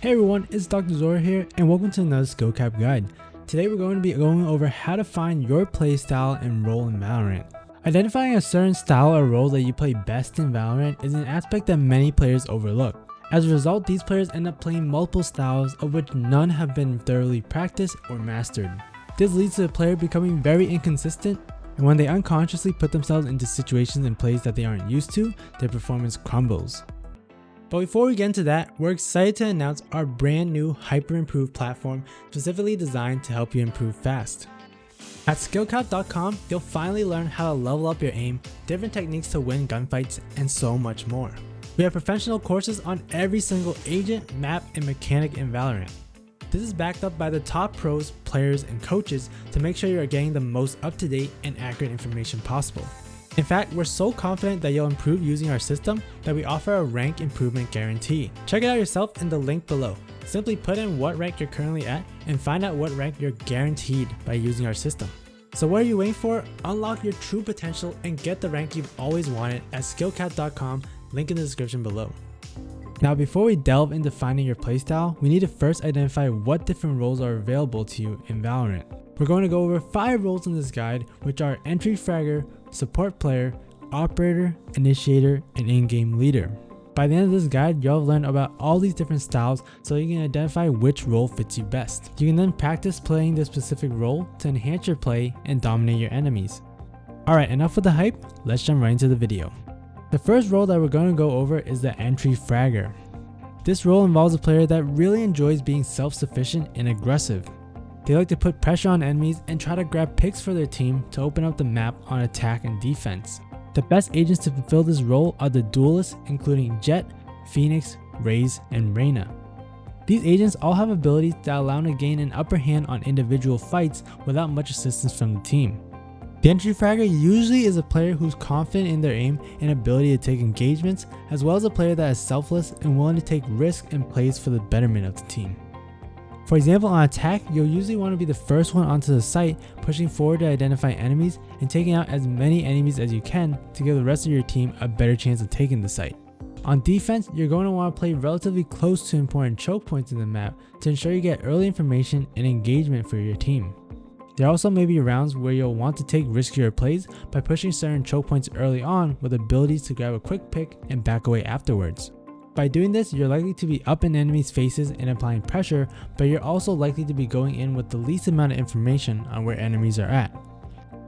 Hey everyone, it's Dr. Zora here and welcome to another SkillCapped guide. Today we're going to be going over how to find your playstyle and role in Valorant. Identifying a certain style or role that you play best in Valorant is an aspect that many players overlook. As a result, these players end up playing multiple styles of which none have been thoroughly practiced or mastered. This leads to the player becoming very inconsistent, and when they unconsciously put themselves into situations and plays that they aren't used to, their performance crumbles. But before we get into that, we're excited to announce our brand new hyper improved platform specifically designed to help you improve fast. At SkillCapped.com, you'll finally learn how to level up your aim, different techniques to win gunfights, and so much more. We have professional courses on every single agent, map, and mechanic in Valorant. This is backed up by the top pros, players, and coaches to make sure you are getting the most up-to-date and accurate information possible. In fact, we're so confident that you'll improve using our system that we offer a rank improvement guarantee. Check it out yourself in the link below. Simply put in what rank you're currently at and find out what rank you're guaranteed by using our system. So what are you waiting for? Unlock your true potential and get the rank you've always wanted at SkillCapped.com, link in the description below. Now before we delve into finding your playstyle, we need to first identify what different roles are available to you in Valorant. We're going to go over 5 roles in this guide, which are Entry Fragger, Support Player, Operator, Initiator, and In-Game Leader. By the end of this guide, you'll have learned about all these different styles so you can identify which role fits you best. You can then practice playing this specific role to enhance your play and dominate your enemies. Alright, enough with the hype, let's jump right into the video. The first role that we're going to go over is the Entry Fragger. This role involves a player that really enjoys being self-sufficient and aggressive. They like to put pressure on enemies and try to grab picks for their team to open up the map on attack and defense. The best agents to fulfill this role are the duelists, including Jett, Phoenix, Raze, and Reyna. These agents all have abilities that allow them to gain an upper hand on individual fights without much assistance from the team. The Entry Fragger usually is a player who's confident in their aim and ability to take engagements, as well as a player that is selfless and willing to take risks and plays for the betterment of the team. For example, on attack, you'll usually want to be the first one onto the site, pushing forward to identify enemies and taking out as many enemies as you can to give the rest of your team a better chance of taking the site. On defense, you're going to want to play relatively close to important choke points in the map to ensure you get early information and engagement for your team. There also may be rounds where you'll want to take riskier plays by pushing certain choke points early on with abilities to grab a quick pick and back away afterwards. By doing this, you're likely to be up in enemies' faces and applying pressure, but you're also likely to be going in with the least amount of information on where enemies are at.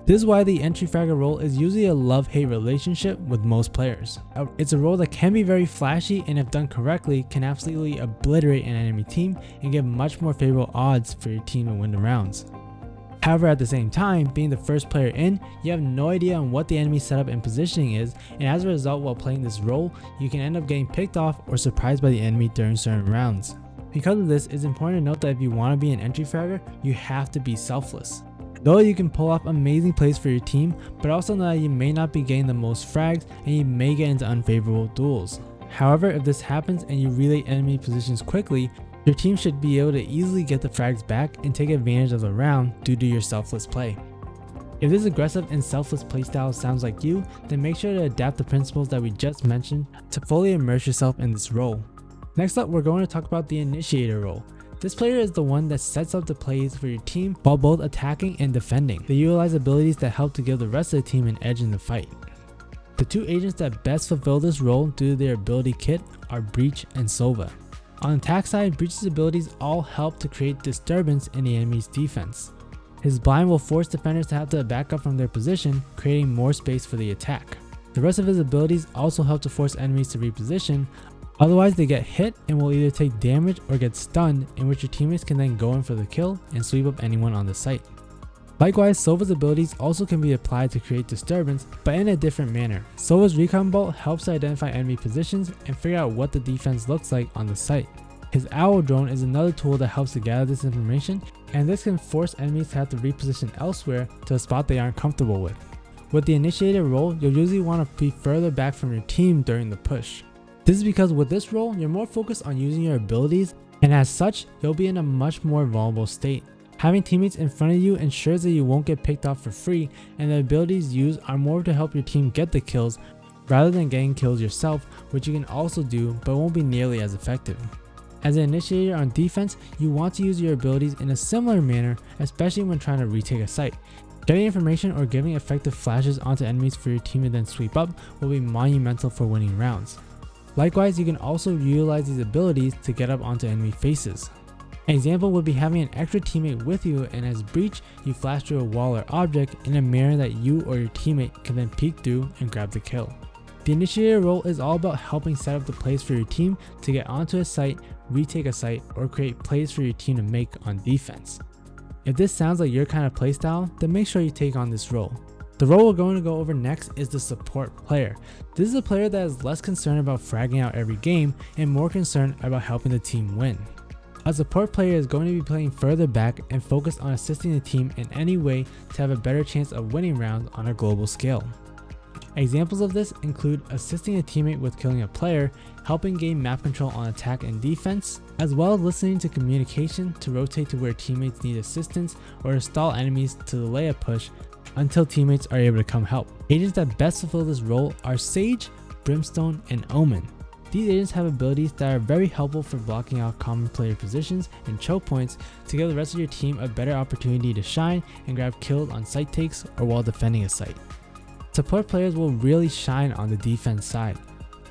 This is why the Entry Fragger role is usually a love-hate relationship with most players. It's a role that can be very flashy and if done correctly can absolutely obliterate an enemy team and give much more favorable odds for your team to win the rounds. However, at the same time, being the first player in, you have no idea on what the enemy setup and positioning is, and as a result, while playing this role, you can end up getting picked off or surprised by the enemy during certain rounds. Because of this, it's important to note that if you want to be an Entry Fragger, you have to be selfless. Though you can pull off amazing plays for your team, but also know that you may not be getting the most frags and you may get into unfavorable duels. However, if this happens and you relay enemy positions quickly, your team should be able to easily get the frags back and take advantage of the round due to your selfless play. If this aggressive and selfless playstyle sounds like you, then make sure to adapt the principles that we just mentioned to fully immerse yourself in this role. Next up, we're going to talk about the Initiator role. This player is the one that sets up the plays for your team while both attacking and defending. They utilize abilities that help to give the rest of the team an edge in the fight. The 2 agents that best fulfill this role due to their ability kit are Breach and Sova. On the attack side, Breach's abilities all help to create disturbance in the enemy's defense. His blind will force defenders to have to back up from their position, creating more space for the attack. The rest of his abilities also help to force enemies to reposition, otherwise they get hit and will either take damage or get stunned, in which your teammates can then go in for the kill and sweep up anyone on the site. Likewise, Sova's abilities also can be applied to create disturbance, but in a different manner. Sova's recon bolt helps to identify enemy positions and figure out what the defense looks like on the site. His owl drone is another tool that helps to gather this information, and this can force enemies to have to reposition elsewhere to a spot they aren't comfortable with. With the Initiator role, you'll usually want to be further back from your team during the push. This is because with this role, you're more focused on using your abilities, and as such, you'll be in a much more vulnerable state. Having teammates in front of you ensures that you won't get picked off for free, and the abilities used are more to help your team get the kills rather than getting kills yourself, which you can also do but won't be nearly as effective. As an initiator on defense, you want to use your abilities in a similar manner, especially when trying to retake a site. Getting information or giving effective flashes onto enemies for your team to then sweep up will be monumental for winning rounds. Likewise, you can also utilize these abilities to get up onto enemy faces. An example would be having an extra teammate with you, and as breach, you flash through a wall or object in a manner that you or your teammate can then peek through and grab the kill. The initiator role is all about helping set up the plays for your team to get onto a site, retake a site, or create plays for your team to make on defense. If this sounds like your kind of playstyle, then make sure you take on this role. The role we're going to go over next is the support player. This is a player that is less concerned about fragging out every game and more concerned about helping the team win. A support player is going to be playing further back and focused on assisting the team in any way to have a better chance of winning rounds on a global scale. Examples of this include assisting a teammate with killing a player, helping gain map control on attack and defense, as well as listening to communication to rotate to where teammates need assistance or to stall enemies to delay a push until teammates are able to come help. Agents that best fulfill this role are Sage, Brimstone, and Omen. These agents have abilities that are very helpful for blocking out common player positions and choke points to give the rest of your team a better opportunity to shine and grab kills on site takes or while defending a site. Support players will really shine on the defense side.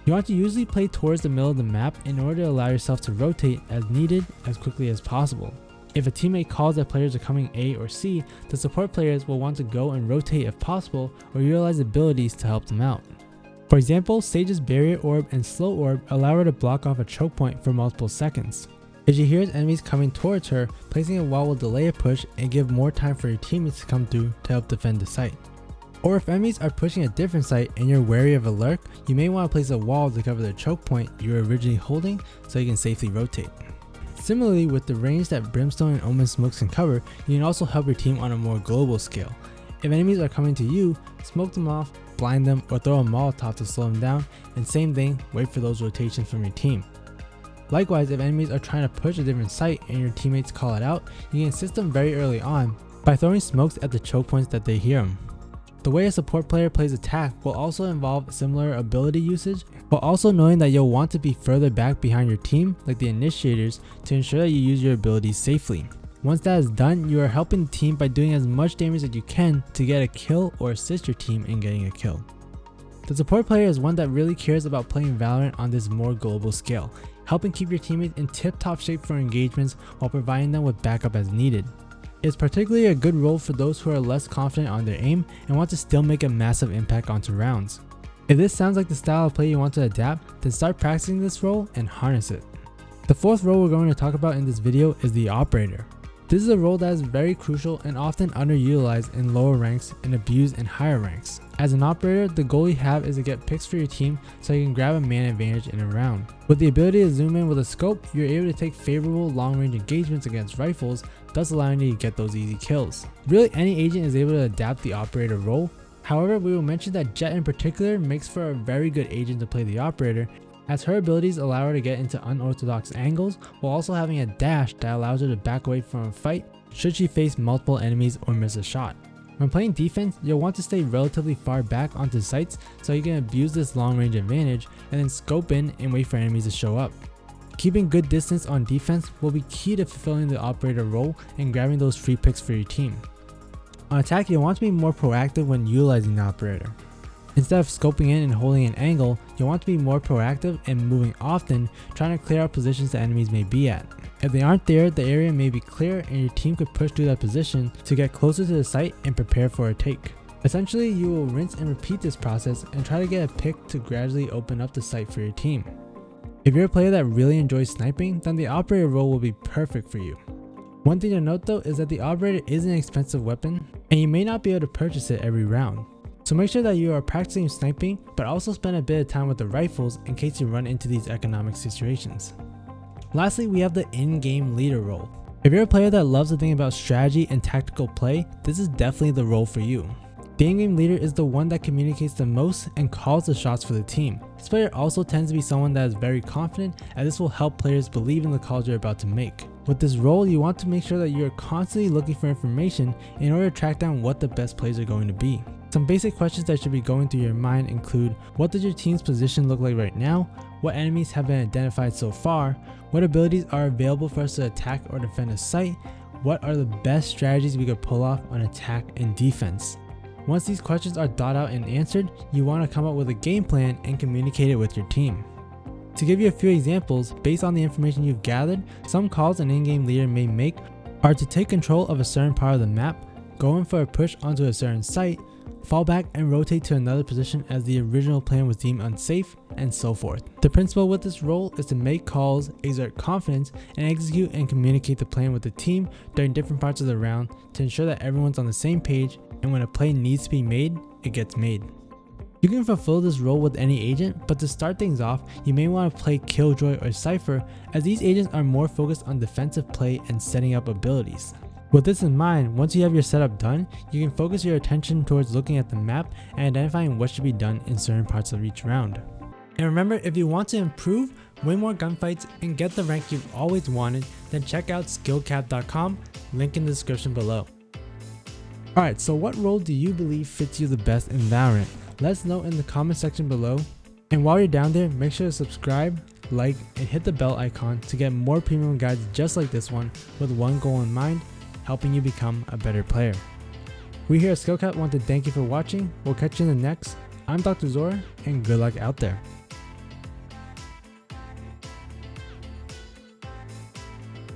You want to usually play towards the middle of the map in order to allow yourself to rotate as needed as quickly as possible. If a teammate calls that players are coming A or C, the support players will want to go and rotate if possible or utilize abilities to help them out. For example, Sage's Barrier Orb and Slow Orb allow her to block off a choke point for multiple seconds. If she hears enemies coming towards her, placing a wall will delay a push and give more time for your teammates to come through to help defend the site. Or if enemies are pushing a different site and you're wary of a lurk, you may want to place a wall to cover the choke point you were originally holding so you can safely rotate. Similarly, with the range that Brimstone and Omen smokes can cover, you can also help your team on a more global scale. If enemies are coming to you, smoke them off, blind them, or throw a Molotov to slow them down, and same thing, wait for those rotations from your team. Likewise, if enemies are trying to push a different site and your teammates call it out, you can assist them very early on by throwing smokes at the choke points that they hear them. The way a support player plays attack will also involve similar ability usage, while also knowing that you'll want to be further back behind your team, like the initiators, to ensure that you use your abilities safely. Once that is done, you are helping the team by doing as much damage as you can to get a kill or assist your team in getting a kill. The support player is one that really cares about playing Valorant on this more global scale, helping keep your teammates in tip-top shape for engagements while providing them with backup as needed. It's particularly a good role for those who are less confident on their aim and want to still make a massive impact onto rounds. If this sounds like the style of play you want to adapt, then start practicing this role and harness it. The fourth role we're going to talk about in this video is the operator. This is a role that is very crucial and often underutilized in lower ranks and abused in higher ranks. As an operator, the goal you have is to get picks for your team so you can grab a man advantage in a round. With the ability to zoom in with a scope, you're able to take favorable long range engagements against rifles, thus allowing you to get those easy kills. Really, any agent is able to adapt the operator role. However, we will mention that Jett in particular makes for a very good agent to play the operator, as her abilities allow her to get into unorthodox angles while also having a dash that allows her to back away from a fight should she face multiple enemies or miss a shot. When playing defense, you'll want to stay relatively far back onto sites so you can abuse this long range advantage and then scope in and wait for enemies to show up. Keeping good distance on defense will be key to fulfilling the operator role and grabbing those free picks for your team. On attack, you'll want to be more proactive when utilizing the operator. Instead of scoping in and holding an angle, you'll want to be more proactive and moving often, trying to clear out positions that enemies may be at. If they aren't there, the area may be clear and your team could push through that position to get closer to the site and prepare for a take. Essentially, you will rinse and repeat this process and try to get a pick to gradually open up the site for your team. If you're a player that really enjoys sniping, then the operator role will be perfect for you. One thing to note though is that the operator is an expensive weapon and you may not be able to purchase it every round. So make sure that you are practicing sniping, but also spend a bit of time with the rifles in case you run into these economic situations. Lastly, we have the in-game leader role. If you're a player that loves to think about strategy and tactical play, this is definitely the role for you. The in-game leader is the one that communicates the most and calls the shots for the team. This player also tends to be someone that is very confident, and this will help players believe in the calls you're about to make. With this role, you want to make sure that you're constantly looking for information in order to track down what the best plays are going to be. Some basic questions that should be going through your mind include: what does your team's position look like right now? What enemies have been identified so far? What abilities are available for us to attack or defend a site? What are the best strategies we could pull off on attack and defense? Once these questions are thought out and answered, you want to come up with a game plan and communicate it with your team. To give you a few examples, based on the information you've gathered, some calls an in-game leader may make are to take control of a certain part of the map, go in for a push onto a certain site, fall back and rotate to another position as the original plan was deemed unsafe, and so forth. The principle with this role is to make calls, exert confidence, and execute and communicate the plan with the team during different parts of the round to ensure that everyone's on the same page, and when a play needs to be made, it gets made. You can fulfill this role with any agent, but to start things off, you may want to play Killjoy or Cypher, as these agents are more focused on defensive play and setting up abilities. With this in mind, once you have your setup done, you can focus your attention towards looking at the map and identifying what should be done in certain parts of each round. And remember, if you want to improve, win more gunfights, and get the rank you've always wanted, then check out SkillCapped.com, link in the description below. Alright, so what role do you believe fits you the best in Valorant? Let us know in the comment section below. And while you're down there, make sure to subscribe, like, and hit the bell icon to get more premium guides just like this one with one goal in mind: helping you become a better player. We here at SkillCapped want to thank you for watching. We'll catch you in the next. I'm Dr. Zora, and good luck out there.